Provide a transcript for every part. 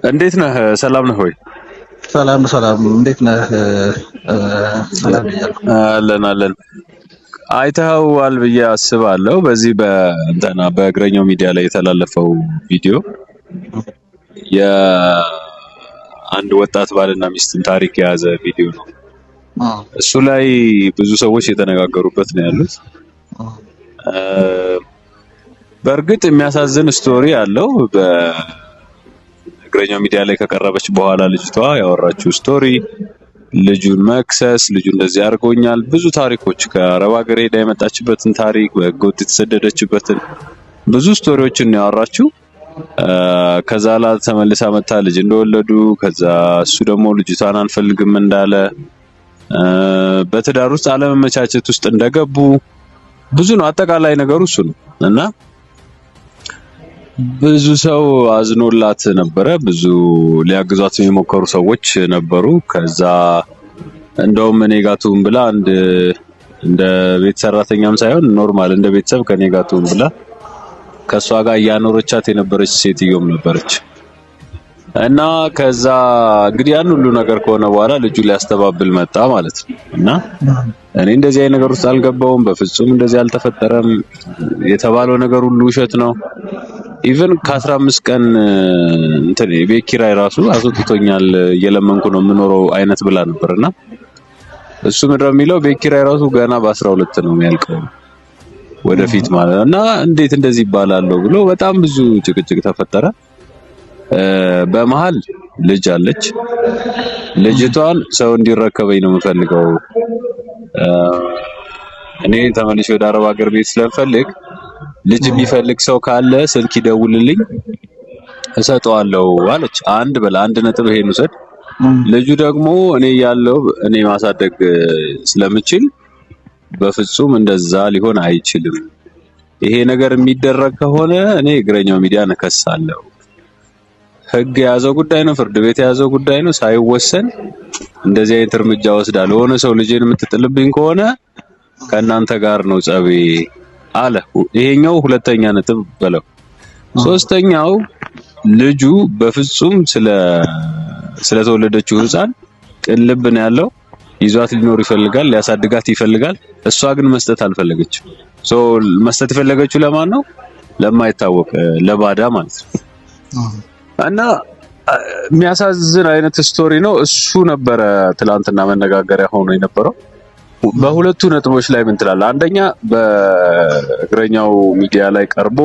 እንዴት ነህ? ሰላም ነህ ወይ? ሰላም እንዴት ነህ? ሰላም ብያለሁ። አለን። አይተኸዋል ብዬ አስባለሁ። በዚህ በእግረኛው ሚዲያ ላይ የተላለፈው ቪዲዮ የአንድ ወጣት ባልና ሚስትን ታሪክ የያዘ ቪዲዮ ነው። እሱ ላይ ብዙ ሰዎች የተነጋገሩበት ነው ያሉት። በእርግጥ የሚያሳዝን ስቶሪ አለው። በእግረኛው ሚዲያ ላይ ከቀረበች በኋላ ልጅቷ ያወራችው ስቶሪ ልጁን መክሰስ፣ ልጁ እንደዚህ አድርጎኛል፣ ብዙ ታሪኮች ከአረብ ሀገር ሄዳ የመጣችበትን ታሪክ፣ በህገወጥ የተሰደደችበትን ብዙ ስቶሪዎችን ያወራችው። ከዛ ላይ ተመልሳ መጣ ልጅ እንደወለዱ፣ ከዛ እሱ ደግሞ ልጅቷን አንፈልግም እንዳለ፣ በትዳር ውስጥ አለመመቻቸት ውስጥ እንደገቡ ብዙ ነው። አጠቃላይ ነገሩ እሱ ነው እና ብዙ ሰው አዝኖላት ነበረ። ብዙ ሊያግዟት የሞከሩ ሰዎች ነበሩ። ከዛ እንደውም እኔ ጋር ትሁን ብላ እንደ ቤት ሰራተኛም ሳይሆን ኖርማል እንደ ቤተሰብ ከኔ ጋር ትሁን ብላ ከሷ ጋር እያኖረቻት የነበረች ሴትዮም ነበረች። እና ከዛ እንግዲህ ያን ሁሉ ነገር ከሆነ በኋላ ልጁ ሊያስተባብል መጣ ማለት ነው። እና እኔ እንደዚህ አይነት ነገር ውስጥ አልገባውም፣ በፍጹም እንደዚህ አልተፈጠረም፣ የተባለው ነገር ሁሉ ውሸት ነው፣ ኢቭን ከ15 ቀን እንትን የቤት ኪራይ ራሱ አስወጥቶኛል፣ እየለመንኩ ነው የምኖረው አይነት ብላ ነበርና እሱ ምንድነው የሚለው ቤት ኪራይ ራሱ ገና በ12 ነው የሚያልቀው ወደፊት ማለት ነው። እና እንዴት እንደዚህ ይባላል ብሎ በጣም ብዙ ጭቅጭቅ ተፈጠረ። በመሃል ልጅ አለች። ልጅቷን ሰው እንዲረከበኝ ነው የምፈልገው፣ እኔ ተመልሼ ወደ አረብ ሀገር ቤት ስለምፈልግ ልጅ የሚፈልግ ሰው ካለ ስልክ ይደውልልኝ እሰጠዋለሁ አለች። አንድ ነጥብ ይሄን ውሰድ። ልጁ ደግሞ እኔ ያለው እኔ ማሳደግ ስለምችል በፍጹም እንደዛ ሊሆን አይችልም፣ ይሄ ነገር የሚደረግ ከሆነ እኔ እግረኛው ሚዲያ እከሳለሁ፣ ህግ የያዘው ጉዳይ ነው፣ ፍርድ ቤት የያዘው ጉዳይ ነው፣ ሳይወሰን እንደዚህ አይነት እርምጃ ወስዳለሁ፣ ሆነ ሰው ልጄን የምትጥልብኝ ከሆነ ከእናንተ ጋር ነው ጸቤ አለ። ይሄኛው ሁለተኛ ነጥብ በለው። ሶስተኛው ልጁ በፍጹም ስለተወለደችው ህፃን ቅልብ ነው ያለው፣ ይዟት ሊኖር ይፈልጋል፣ ሊያሳድጋት ይፈልጋል። እሷ ግን መስጠት አልፈለገችም። መስጠት የፈለገችው ለማን ነው? ለማይታወቅ ለባዳ ማለት ነው። እና የሚያሳዝን አይነት ስቶሪ ነው። እሱ ነበረ ትላንትና መነጋገሪያ ሆኖ የነበረው። በሁለቱ ነጥቦች ላይ ምን ትላለህ? አንደኛ በእግረኛው ሚዲያ ላይ ቀርቦ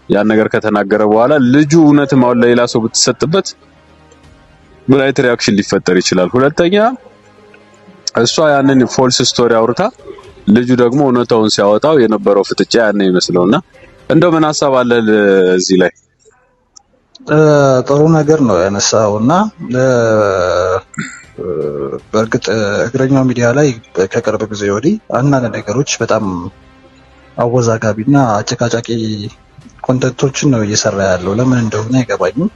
ያን ነገር ከተናገረ በኋላ ልጁ እውነትም አሁን ለሌላ ሰው ብትሰጥበት ምን አይነት ሪአክሽን ሊፈጠር ይችላል? ሁለተኛ እሷ ያንን ፎልስ ስቶሪ አውርታ ልጁ ደግሞ እውነታውን ሲያወጣው የነበረው ፍጥጫ ያን ይመስለውና እንደው ምን ሐሳብ አለ እዚህ ላይ? ጥሩ ነገር ነው ያነሳውና በእርግጥ እግረኛው ሚዲያ ላይ ከቅርብ ጊዜ ወዲህ አንዳንድ ነገሮች በጣም አወዛጋቢና አጨቃጫቂ ኮንተንቶችን ነው እየሰራ ያለው። ለምን እንደሆነ አይገባኝም።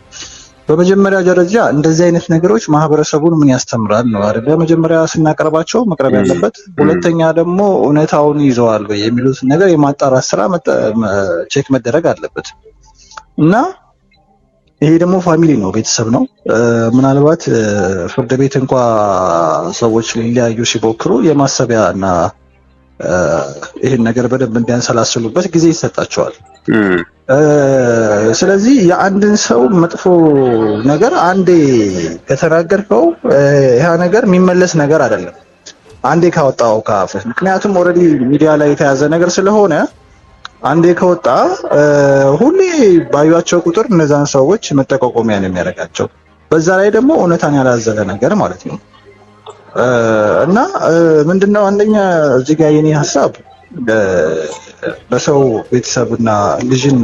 በመጀመሪያ ደረጃ እንደዚህ አይነት ነገሮች ማህበረሰቡን ምን ያስተምራል ነው አይደል? በመጀመሪያ ስናቀርባቸው መቅረብ ያለበት። ሁለተኛ ደግሞ እውነታውን ይዘዋል ወይ የሚሉት ነገር የማጣራት ስራ ቼክ መደረግ አለበት እና ይሄ ደግሞ ፋሚሊ ነው፣ ቤተሰብ ነው። ምናልባት ፍርድ ቤት ሰዎች ሊለያዩ ሲሞክሩ የማሰቢያ እና ይሄን ነገር በደንብ እንዲያንሰላስሉበት ጊዜ ይሰጣቸዋል። ስለዚህ የአንድን ሰው መጥፎ ነገር አንዴ ከተናገርከው ያ ነገር የሚመለስ ነገር አይደለም፣ አንዴ ካወጣው ከአፍህ። ምክንያቱም ኦልሬዲ ሚዲያ ላይ የተያዘ ነገር ስለሆነ አንዴ ከወጣ ሁሌ ባዩአቸው ቁጥር እነዛን ሰዎች መጠቋቆሚያ ነው የሚያደርጋቸው። በዛ ላይ ደግሞ እውነታን ያላዘለ ነገር ማለት ነው። እና ምንድነው አንደኛ እዚህ ጋር የኔ ሐሳብ በሰው ቤተሰብና ልጅን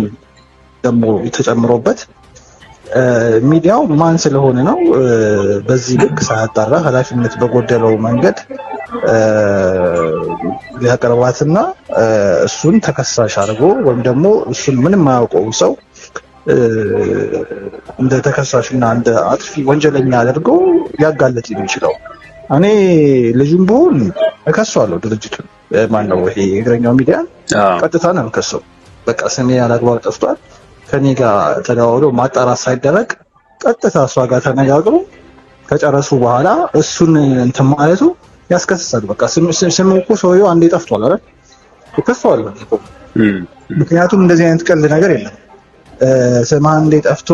ደግሞ ተጨምሮበት ሚዲያው ማን ስለሆነ ነው በዚህ ልክ ሳያጣራ ኃላፊነት በጎደለው መንገድ ሊያቀርባትና እሱን ተከሳሽ አድርጎ ወይም ደግሞ እሱን ምንም የማያውቀው ሰው እንደ ተከሳሽና እንደ አጥፊ ወንጀለኛ አድርጎ ሊያጋለጥ የሚችለው? እኔ ልጁን ብሆን እከሰዋለሁ። ድርጅቱን ማነው ይሄ እግረኛው ሚዲያን ቀጥታ ነው የምከሰው። በቃ ስሜ ያላግባብ ጠፍቷል ከኔ ጋር ተደዋውሎ ማጣራት ሳይደረግ ቀጥታ እሷ ጋር ተነጋግሮ ከጨረሱ በኋላ እሱን እንትን ማለቱ ያስከስሳል። በቃ ስሙ እኮ ሰውየው አንዴ ጠፍቷል አይደል? ይከፋዋል እኮ። ምክንያቱም እንደዚህ አይነት ቀልድ ነገር የለም። ስም አንዴ ጠፍቶ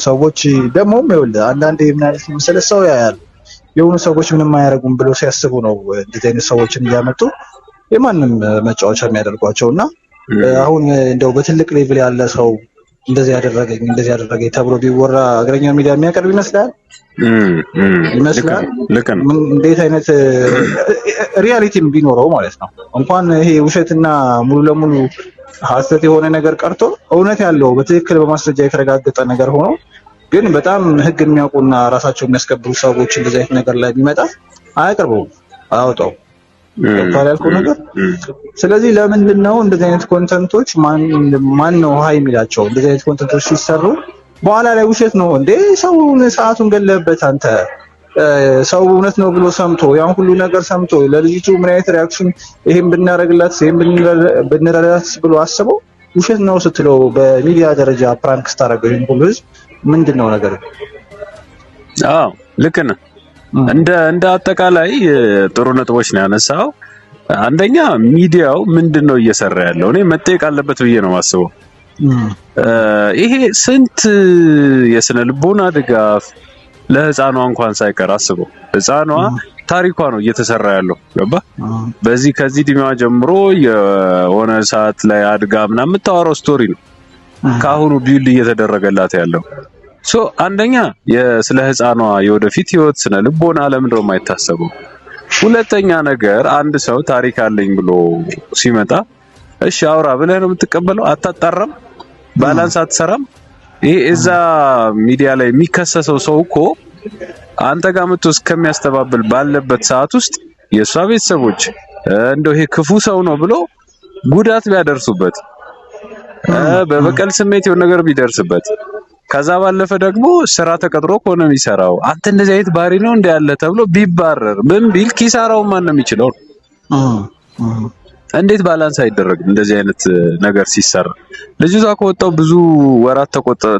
ሰዎች ደግሞ ይኸውልህ አንዳንዴ ምን አይነት መሰለህ ሰው ያያል የሆኑ ሰዎች ምንም አያደርጉም ብሎ ሲያስቡ ነው እንደዚህ አይነት ሰዎችን እያመጡ የማንም መጫወቻ የሚያደርጓቸውና አሁን እንደው በትልቅ ሌቭል ያለ ሰው እንደዚህ ያደረገኝ ተብሎ ቢወራ እግረኛው ሚዲያ የሚያቀርብ ይመስላል። እንዴት አይነት ሪያሊቲም ቢኖረው ማለት ነው። እንኳን ይሄ ውሸትና ሙሉ ለሙሉ ሐሰት የሆነ ነገር ቀርቶ እውነት ያለው በትክክል በማስረጃ የተረጋገጠ ነገር ሆኖ ግን በጣም ህግ የሚያውቁና ራሳቸው የሚያስከብሩ ሰዎች እንደዚህ አይነት ነገር ላይ ቢመጣ አያቀርበውም፣ አያወጣው ያልኩህ ነገር። ስለዚህ ለምንድን ነው እንደዚህ አይነት ኮንተንቶች ማን ነው ሀይ የሚላቸው? እንደዚህ አይነት ኮንተንቶች ሲሰሩ በኋላ ላይ ውሸት ነው እንዴ ሰውን ሰዓቱን ገለህበት አንተ። ሰው እውነት ነው ብሎ ሰምቶ ያን ሁሉ ነገር ሰምቶ ለልጅቱ ምን አይነት ሪአክሽን ይሄን ብናረግላት ይሄን ብንረዳት ብሎ አስበው ውሸት ነው ስትለው በሚዲያ ደረጃ ፕራንክ ስታረገው ይሄን ሁሉ ህዝብ ምንድነው ነገር? አዎ ልክ ነህ። እንደ አጠቃላይ ጥሩ ነጥቦች ነው ያነሳው። አንደኛ ሚዲያው ምንድነው እየሰራ ያለው? እኔ መጠየቅ አለበት ብዬ ነው የማስበው። ይሄ ስንት የስነ ልቦና ድጋፍ ለህፃኗ እንኳን ሳይቀር አስበው። ህፃኗ ታሪኳ ነው እየተሰራ ያለው ገባ። ከዚህ እድሜዋ ጀምሮ የሆነ ሰዓት ላይ አድጋ ምናምን የምታወራው ስቶሪ ነው ካሁኑ ቢልድ እየተደረገላት ያለው። አንደኛ ስለ ህፃኗ የወደፊት ህይወት ስነ ልቦና ለምን ነው የማይታሰበው? ሁለተኛ ነገር አንድ ሰው ታሪክ አለኝ ብሎ ሲመጣ እሺ አውራ ብለህ ነው የምትቀበለው? አታጣራም? ባላንስ አትሰራም? ይሄ እዛ ሚዲያ ላይ የሚከሰሰው ሰው እኮ አንተ ጋር መጥቶ እስከሚያስተባብል ባለበት ሰዓት ውስጥ የሷ ቤተሰቦች እንደው ይሄ ክፉ ሰው ነው ብሎ ጉዳት ቢያደርሱበት በበቀል ስሜት የሆነ ነገር ቢደርስበት ከዛ ባለፈ ደግሞ ስራ ተቀጥሮ ከሆነ የሚሰራው አንተ እንደዚህ አይነት ባህሪ ነው እንደ ያለ ተብሎ ቢባረር ምን ቢል ኪሳራው ማን ነው የሚችለው? እንዴት ባላንስ አይደረግም እንደዚህ አይነት ነገር ሲሰራ? ልጅቷ ከወጣው ብዙ ወራት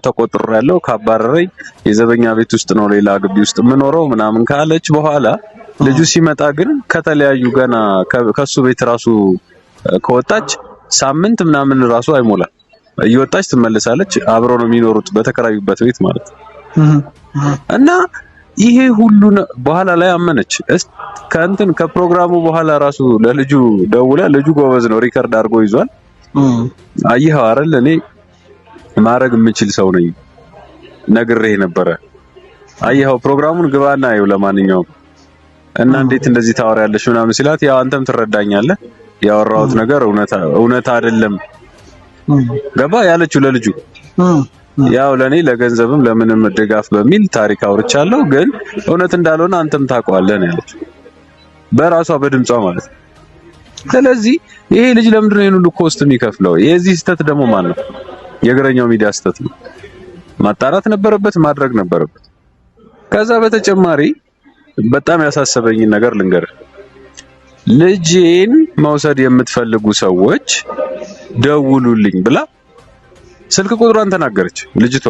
ተቆጥሮ ያለው ካባረረኝ የዘበኛ ቤት ውስጥ ነው ሌላ ግቢ ውስጥ የምኖረው ምናምን ካለች በኋላ ልጁ ሲመጣ ግን ከተለያዩ ገና ከሱ ቤት ራሱ ከወጣች ሳምንት ምናምን ራሱ አይሞላም እየወጣች ትመለሳለች። አብረው ነው የሚኖሩት በተከራዩበት ቤት ማለት እና ይሄ ሁሉ በኋላ ላይ አመነች። ከፕሮግራሙ በኋላ ራሱ ለልጁ ደውላ ልጁ ጎበዝ ነው ሪከርድ አድርጎ ይዟል። አየኸው አይደል እኔ ማድረግ የምችል ሰው ነኝ ነግሬህ ነበረ። አየኸው ፕሮግራሙን ግባና ይው ለማንኛውም እና እንዴት እንደዚህ ታወሪያለሽ ምናምን ሲላት ያው አንተም ትረዳኛለህ ያወራሁት ነገር እውነት አይደለም ገባ ያለችው ለልጁ ያው ለኔ ለገንዘብም ለምንም ድጋፍ በሚል ታሪክ አውርቻለሁ ግን እውነት እንዳልሆነ አንተም ታውቀዋለህ ነው ያለችው በራሷ በድምጿ ማለት ነው። ስለዚህ ይሄ ልጅ ለምንድን ነው ይሄን ሁሉ ኮስት የሚከፍለው? የዚህ ስህተት ደግሞ ማን ነው? የእግረኛው ሚዲያ ስህተት ነው። ማጣራት ነበረበት፣ ማድረግ ነበረበት። ከዛ በተጨማሪ በጣም ያሳሰበኝ ነገር ልንገርህ። ልጄን መውሰድ የምትፈልጉ ሰዎች ደውሉልኝ ብላ ስልክ ቁጥሯን ተናገረች ልጅቷ።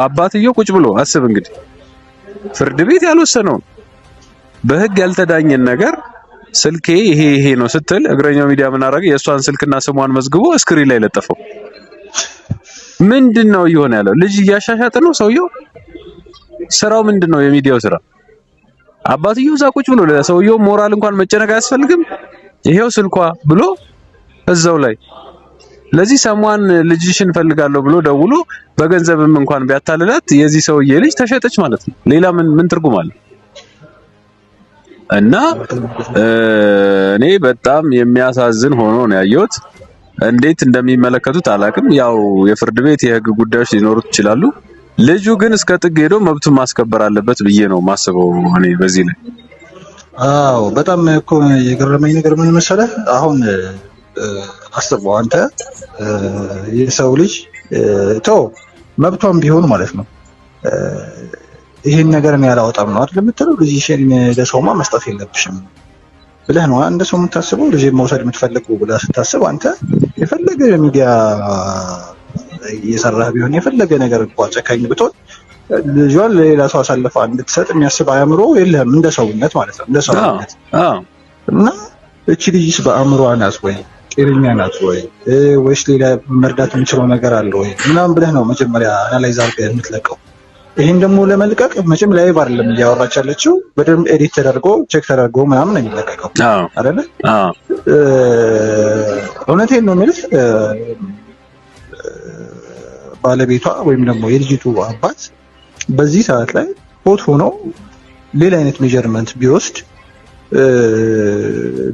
አባትየው ቁጭ ብሎ አስብ እንግዲህ ፍርድ ቤት ያልወሰነው በህግ ያልተዳኘን ነገር ስልኬ ይሄ ነው ስትል እግረኛው ሚዲያ ምን አደረገ? የእሷን ስልክና ስሟን መዝግቦ ስክሪን ላይ ለጠፈው። ምንድነው እየሆነ ያለው? ልጅ እያሻሻጠ ነው ሰውየው። ስራው ምንድነው? የሚዲያው ስራ። አባትየው እዛ ቁጭ ብሎ ለሰውየው ሞራል እንኳን መጨነቅ አያስፈልግም። ይሄው ስልኳ ብሎ እዛው ላይ ለዚህ ሰሟን ልጅሽን ፈልጋለሁ ብሎ ደውሎ በገንዘብም እንኳን ቢያታልላት የዚህ ሰውዬ ልጅ ተሸጠች ማለት ነው። ሌላ ምን ትርጉም አለ? እና እኔ በጣም የሚያሳዝን ሆኖ ነው ያየሁት። እንዴት እንደሚመለከቱት አላቅም። ያው የፍርድ ቤት የህግ ጉዳዮች ሊኖሩት ይችላሉ። ልጁ ግን እስከ ጥግ ሄዶ መብቱን ማስከበር አለበት ብዬ ነው ማስበው እኔ በዚህ ላይ። አዎ በጣም እኮ የገረመኝ ነገር ምን መሰለህ? አሁን አስበው አንተ የሰው ልጅ ተው መብቷም ቢሆን ማለት ነው ይሄን ነገር ነው ያላወጣም ነው አይደል የምትለው? ልጅሽን ለሰውማ መስጠት የለብሽም ብለህ ነው አንድ ሰው የምታስበው። ልጅ መውሰድ የምትፈልገው ብለህ ስታስብ አንተ የፈለገ ሚዲያ እየሰራህ ቢሆን የፈለገ ነገር እንኳን ጨካኝ ብትሆን ልጇን ለሌላ ሰው አሳልፋ እንድትሰጥ የሚያስብ አእምሮ የለህም፣ እንደ ሰውነት ማለት ነው፣ እንደ ሰውነት። እና እቺ ልጅስ በአእምሮዋ ናት ወይ ጤነኛ ናት ወይ ወይስ ሌላ መርዳት የምችለው ነገር አለ ወይ ምናምን ብለህ ነው መጀመሪያ አናላይዝ አድርገህ የምትለቀው። ይሄን ደግሞ ለመልቀቅ መቼም ላይቭ አይደለም እያወራች ያለችው፣ በደንብ ኤዲት ተደርጎ ቼክ ተደርጎ ምናምን ነው የሚለቀቀው አይደለ? እውነቴን ነው የምልህ። ባለቤቷ ወይም ደግሞ የልጅቱ አባት በዚህ ሰዓት ላይ ሆት ሆኖ ሌላ አይነት ሜጀርመንት ቢወስድ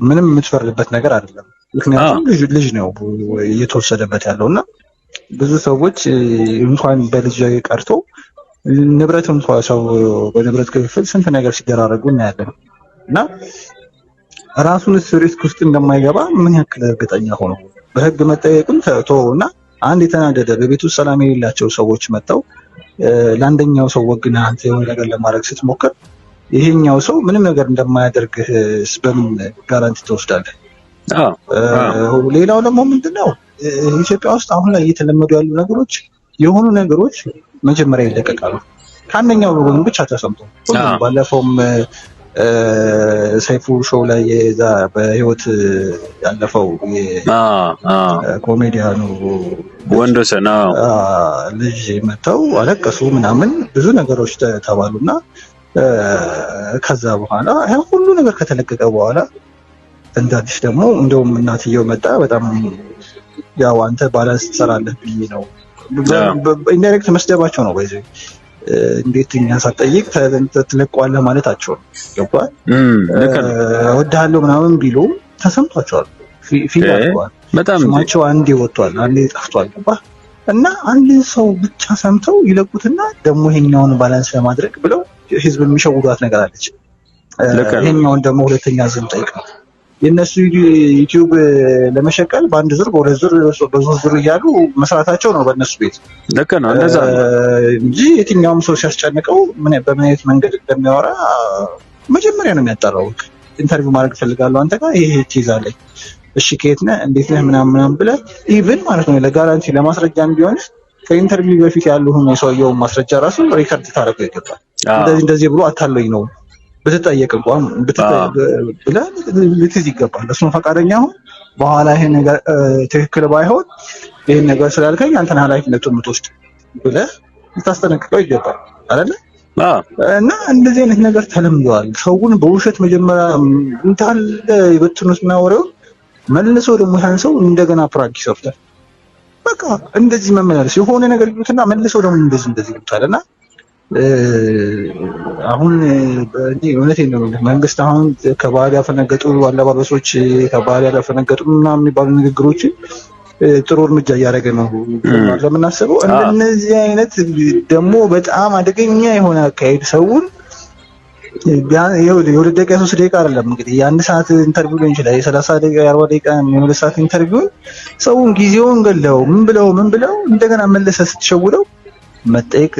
ምንም የምትፈርድበት ነገር አይደለም። ምክንያቱም ልጅ ነው እየተወሰደበት ያለውና ብዙ ሰዎች እንኳን በልጅ ቀርቶ ንብረት እንኳን ሰው በንብረት ክፍል ስንት ነገር ሲደራረጉ እናያለን። እና ራሱን ሪስክ ውስጥ እንደማይገባ ምን ያክል እርግጠኛ ሆኖ በህግ መጠየቁን ተወውና አንድ የተናደደ በቤቱ ሰላም የሌላቸው ሰዎች መጥተው ለአንደኛው ሰው ወግና አንተ የሆነ ነገር ለማድረግ ስትሞክር ይሄኛው ሰው ምንም ነገር እንደማያደርግህ በምን ጋራንቲ ትወስዳለህ? ሌላው ደግሞ ምንድነው ኢትዮጵያ ውስጥ አሁን ላይ እየተለመዱ ያሉ ነገሮች የሆኑ ነገሮች መጀመሪያ ይለቀቃሉ ከአንደኛው ወገን ብቻ ተሰምቶ። ባለፈውም ሰይፉ ሾው ላይ የዛ በህይወት ያለፈው ኮሜዲያኑ ወንዶሰን ልጅ መተው አለቀሱ ምናምን ብዙ ነገሮች ተባሉና ከዛ በኋላ ሁሉ ነገር ከተለቀቀ በኋላ እንዳዲስ ደግሞ እንደውም እናትየው መጣ በጣም ያው አንተ ባላንስ ትሰራለህ ብዬ ነው ኢንዳይሬክት መስደባቸው ነው በዚህ እንዴት እኛ ሳትጠይቅ ትለቀዋለህ ማለታቸው ነው። ገባህ? እወድሃለሁ ምናምን ቢሉ ተሰምቷቸዋል፣ ፊል አድርገዋል። ስማቸው አንዴ ወጥቷል፣ አንዴ ጠፍቷል። ገባህ? እና አንድ ሰው ብቻ ሰምተው ይለቁትና ደግሞ ይሄኛውን ባላንስ ለማድረግ ብለው ህዝብ የሚሸውዷት ነገር አለች። ይሄኛውን ደግሞ ሁለተኛ ዝም ጠይቀው የነሱ ዩቲዩብ ለመሸቀል በአንድ ዙር በሁለት ዙር በሶስት ዙር እያሉ መስራታቸው ነው በእነሱ ቤት። ልክ ነው እንደዛ እንጂ የትኛውም ሰው ሲያስጨንቀው በምን አይነት መንገድ እንደሚያወራ መጀመሪያ ነው የሚያጣራው። ኢንተርቪው ማድረግ ፈልጋለሁ አንተ ጋር ይሄ ትይዛለህ፣ እሺ ከየት ነህ እንዴት ነህ ምናምን ብለህ ኢቭን ማለት ነው ለጋራንቲ ለማስረጃም ቢሆን ከኢንተርቪው በፊት ያሉን የሰውየውን ማስረጃ ራሱ ሪከርድ ታደርገው ይገባል። እንደዚህ ብሎ አታለኝ ነው ብትጠየቅ እንኳን ብለህ ልትይዝ ይገባል። እሱም ፈቃደኛ አሁን በኋላ ይሄ ነገር ትክክል ባይሆን ይሄን ነገር ስላልከኝ አንተን ኃላፊነቱን የምትወስድ ብለህ ልታስጠነቅቀው ይገባል አይደለ? እና እንደዚህ አይነት ነገር ተለምዷል። ሰውን በውሸት መጀመሪያ እንዳለ ይበትኑትና ወሬው መልሶ ደግሞ ያን ሰው እንደገና ፕራንክ ይሰርታል። በቃ እንደዚህ መመላለስ የሆነ ነገር ይሉትና መልሶ ደግሞ እንደዚህ ይሉታልና አሁን እውነቴን ነው መንግስት አሁን ከባህል ያፈነገጡ አለባበሶች ከባህል ያፈነገጡ ምናምን የሚባሉ ንግግሮች ጥሩ እርምጃ እያደረገ ነው ለምናስበው። እንደነዚህ አይነት ደግሞ በጣም አደገኛ የሆነ አካሄድ ሰውን የሁለት ደቂቃ 3 ደቂቃ አይደለም እንግዲህ የአንድ ሰዓት ኢንተርቪው ሊሆን ይችላል፣ የ30 ደቂቃ የ40 ደቂቃ የሁለት ሰዓት ኢንተርቪው ሰውን ጊዜውን ገለው ምን ብለው እንደገና መለሰ ስትሸውለው መጠየቅ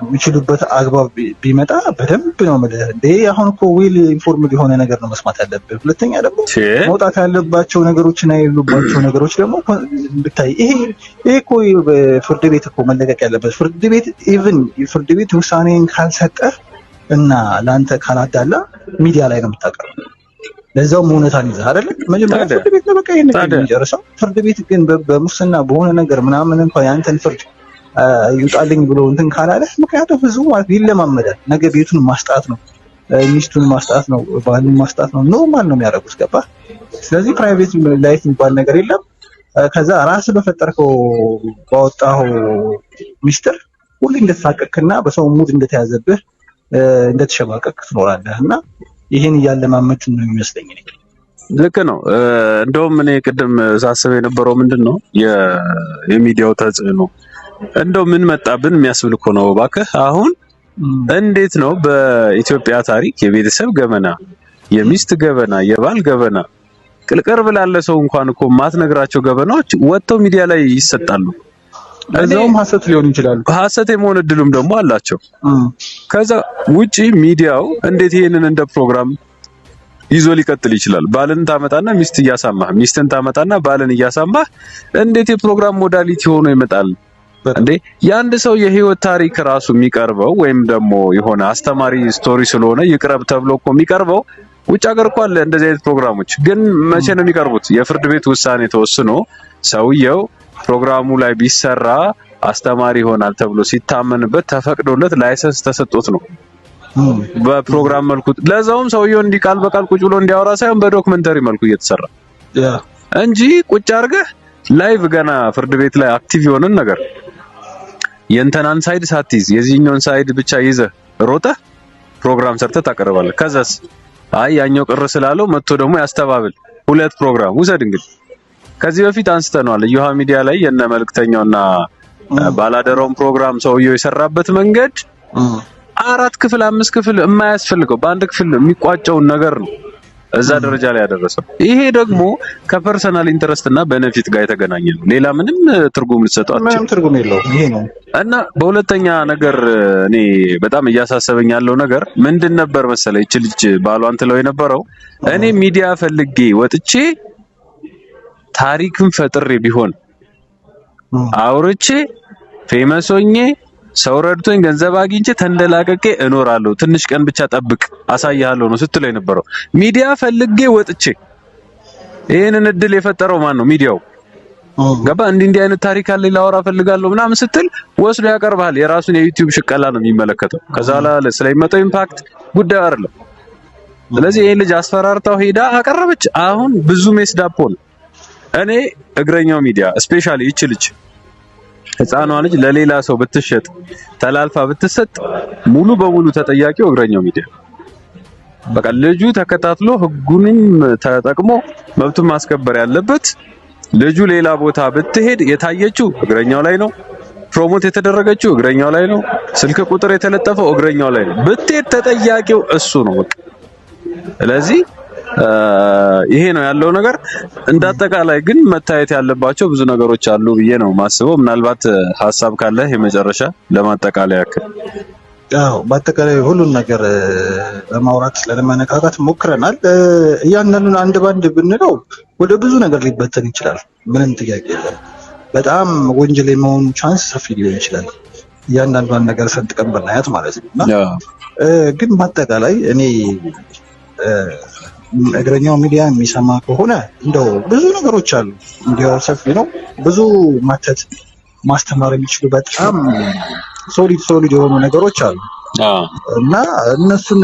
የሚችሉበት አግባብ ቢመጣ በደንብ ነው ማለት እንዴ። አሁን እኮ ዌል ኢንፎርምድ የሆነ ነገር ነው መስማት ያለብህ። ሁለተኛ ደግሞ መውጣት ያለባቸው ነገሮችና የሌሉባቸው ነገሮች ደግሞ ብታይ ይሄ እኮ ፍርድ ቤት እኮ መለቀቅ ያለበት ፍርድ ቤት ኢቭን ፍርድ ቤት ውሳኔን ካልሰጠ እና ለአንተ ካላዳላ ሚዲያ ላይ ነው የምታቀርበው። ለዛውም እውነታን ይዘህ አይደለ? መጀመሪያ ፍርድ ቤት ነው በቃ ይሄን ነገር የሚጨርሰው። ፍርድ ቤት ግን በሙስና በሆነ ነገር ምናምን እንኳን ያንተን ፍርድ ይውጣልኝ ብሎ እንትን ካላለ ምክንያቱም ህዝቡ ማለት ይለማመዳል። ነገ ቤቱን ማስጣት ነው፣ ሚስቱን ማስጣት ነው፣ ባልን ማስጣት ነው፣ ኖርማል ነው የሚያደርጉት። ገባህ? ስለዚህ ፕራይቬት ላይፍ የሚባል ነገር የለም። ከዛ ራስህ በፈጠርከው ባወጣው ሚስጥር ሁሌ እንደተሳቀቅክና በሰው ሙድ እንደተያዘብህ እንደተሸማቀቅ ትኖራለህ እና ይሄን እያለማመድ ነው የሚመስለኝ። ልክ ነው። እንደውም እኔ ቅድም ሳስብ የነበረው ምንድነው የሚዲያው ተጽዕኖ እንደው ምን መጣብን የሚያስብል እኮ ነው እባክህ። አሁን እንዴት ነው በኢትዮጵያ ታሪክ የቤተሰብ ገበና፣ የሚስት ገበና፣ የባል ገበና ቅልቅርብ ላለ ሰው እንኳን እኮ ማትነግራቸው ገበናዎች ወጥተው ሚዲያ ላይ ይሰጣሉ። እዛውም ሐሰት ሊሆን ይችላል። ሐሰት የመሆን እድሉም ደግሞ አላቸው። ከዛ ውጪ ሚዲያው እንዴት ይሄንን እንደ ፕሮግራም ይዞ ሊቀጥል ይችላል። ባልን ታመጣና ሚስት እያሳማህ፣ ሚስትን ታመጣና ባልን እያሳማህ እንዴት የፕሮግራም ሞዳሊቲ ሆኖ ይመጣል እንዴ? የአንድ ሰው የህይወት ታሪክ ራሱ የሚቀርበው ወይም ደግሞ የሆነ አስተማሪ ስቶሪ ስለሆነ ይቅረብ ተብሎ እኮ የሚቀርበው ውጭ ሀገር እኮ አለ እንደዚህ አይነት ፕሮግራሞች። ግን መቼ ነው የሚቀርቡት? የፍርድ ቤት ውሳኔ ተወስኖ ሰውየው ፕሮግራሙ ላይ ቢሰራ አስተማሪ ይሆናል ተብሎ ሲታመንበት ተፈቅዶለት ላይሰንስ ተሰጥቶት ነው በፕሮግራም መልኩ። ለዛውም ሰውየው እንዲህ ቃል በቃል ቁጭ ብሎ እንዲያወራ ሳይሆን በዶክመንተሪ መልኩ እየተሰራ እንጂ ቁጭ አድርገህ ላይቭ ገና ፍርድ ቤት ላይ አክቲቭ የሆነን ነገር የእንተናን ሳይድ ሳትይዝ የዚህኛውን ሳይድ ብቻ ይዘህ ሮጠህ ፕሮግራም ሰርተህ ታቀርባለህ። ከዛስ አይ ያኛው ቅር ስላለው መጥቶ ደግሞ ያስተባብል። ሁለት ፕሮግራም ውሰድ። እንግዲህ ከዚህ በፊት አንስተነዋል እዮሃ ሚዲያ ላይ የነ መልእክተኛውና ባላደራውን ፕሮግራም ሰውየው የሰራበት መንገድ 4 ክፍል 5 ክፍል የማያስፈልገው በአንድ ክፍል የሚቋጨውን ነገር ነው እዛ ደረጃ ላይ ያደረሰው። ይሄ ደግሞ ከፐርሰናል ኢንተረስት እና ቤኔፊት ጋር የተገናኘ ነው። ሌላ ምንም ትርጉም ልትሰጠው አትችልም። ምንም ትርጉም የለውም ይሄ ነው። እና በሁለተኛ ነገር እኔ በጣም እያሳሰበኝ ያለው ነገር ምንድን ነበር መሰለኝ? እቺ ልጅ ባሏን ትለው የነበረው እኔ ሚዲያ ፈልጌ ወጥቼ ታሪክን ፈጥሬ ቢሆን አውርቼ ፌመስ ሆኜ ሰው ረድቶኝ ገንዘብ አግኝቼ ተንደላቀቄ እኖራለሁ፣ ትንሽ ቀን ብቻ ጠብቅ አሳያለሁ ነው ስትለው የነበረው። ሚዲያ ፈልጌ ወጥቼ ይሄንን እድል የፈጠረው ማን ነው? ሚዲያው። ገባ? እንዲህ አይነት ታሪክ አለ ላወራ ፈልጋለሁ ምናምን ስትል ወስዶ ያቀርባል። የራሱን የዩቲዩብ ሽቀላ ነው የሚመለከተው። ከዛ ላይ ስለሚመጣው ኢምፓክት ጉዳይ አይደለም። ስለዚህ ይሄን ልጅ አስፈራርታው ሄዳ አቀረበች። አሁን ብዙ ሜስዳፖ ነው። እኔ እግረኛው ሚዲያ ስፔሻሊ ይቺ ልጅ ህፃኗ ልጅ ለሌላ ሰው ብትሸጥ ተላልፋ ብትሰጥ ሙሉ በሙሉ ተጠያቂው እግረኛው ሚዲያ። በቃ ልጁ ተከታትሎ ህጉንም ተጠቅሞ መብቱን ማስከበር ያለበት። ልጁ ሌላ ቦታ ብትሄድ የታየችው እግረኛው ላይ ነው፣ ፕሮሞት የተደረገችው እግረኛው ላይ ነው፣ ስልክ ቁጥር የተለጠፈው እግረኛው ላይ ነው። ብትሄድ ተጠያቂው እሱ ነው በቃ። ስለዚህ ይሄ ነው ያለው ነገር። እንዳጠቃላይ ግን መታየት ያለባቸው ብዙ ነገሮች አሉ ብዬ ነው ማስበው። ምናልባት ሀሳብ ካለ የመጨረሻ ለማጠቃለያ ያክል። ያው በአጠቃላይ ሁሉን ነገር ለማውራት ለመነካካት ሞክረናል። እያንዳንዱን አንድ ባንድ ብንለው ወደ ብዙ ነገር ሊበተን ይችላል። ምንም ጥያቄ የለም። በጣም ወንጀል የመሆኑ ቻንስ ሰፊ ሊሆን ይችላል፣ እያንዳንዷን ነገር ሰንጥቀን ብናያት ማለት ነው። እና ግን በአጠቃላይ እኔ እግረኛው ሚዲያ የሚሰማ ከሆነ እንደው ብዙ ነገሮች አሉ። ሚዲያው ሰፊ ነው። ብዙ ማተት ማስተማር የሚችሉ በጣም ሶሊድ የሆኑ ነገሮች አሉ እና እነሱን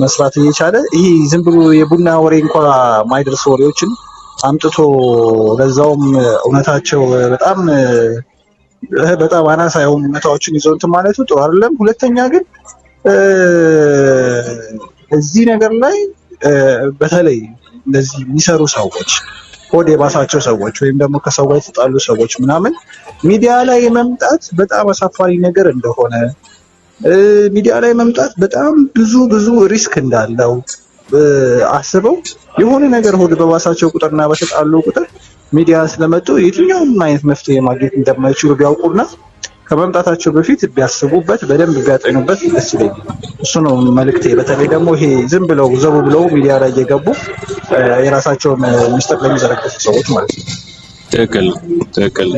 መስራት እየቻለ ይሄ ዝም ብሎ የቡና ወሬ እንኳን ማይደርስ ወሬዎችን አምጥቶ ለዛውም እውነታቸው በጣም አናሳ የሆኑ እውነታዎችን ይዘው እንትን ማለቱ ጥሩ አይደለም። ሁለተኛ ግን እዚህ ነገር ላይ በተለይ እንደዚህ የሚሰሩ ሰዎች ሆድ የባሳቸው ሰዎች ወይም ደግሞ ከሰው ጋር የተጣሉ ሰዎች ምናምን ሚዲያ ላይ መምጣት በጣም አሳፋሪ ነገር እንደሆነ፣ ሚዲያ ላይ መምጣት በጣም ብዙ ሪስክ እንዳለው አስበው የሆነ ነገር ሆድ በባሳቸው ቁጥርና በተጣሉ ቁጥር ሚዲያ ስለመጡ የትኛውም አይነት መፍትሄ ማግኘት እንደማይችሉ ቢያውቁና ከመምጣታቸው በፊት ቢያስቡበት በደንብ ቢያጠኑበት ደስ ይለኛል። እሱ ነው መልእክቴ። በተለይ ደግሞ ይሄ ዝም ብለው ዘቡ ብለው ሚዲያ ላይ እየገቡ የራሳቸውን ሚስጥር ለሚዘረግፉ ሰዎች ማለት ነው። ትክክል።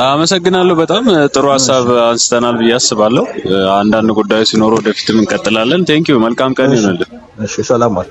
አመሰግናለሁ። በጣም ጥሩ ሀሳብ አንስተናል ብዬ አስባለሁ። አንዳንድ ጉዳዮች ሲኖሩ ወደፊትም እንቀጥላለን። ቴንኪው። መልካም ቀን ይሁንልን። እሺ፣ ሰላም አለ።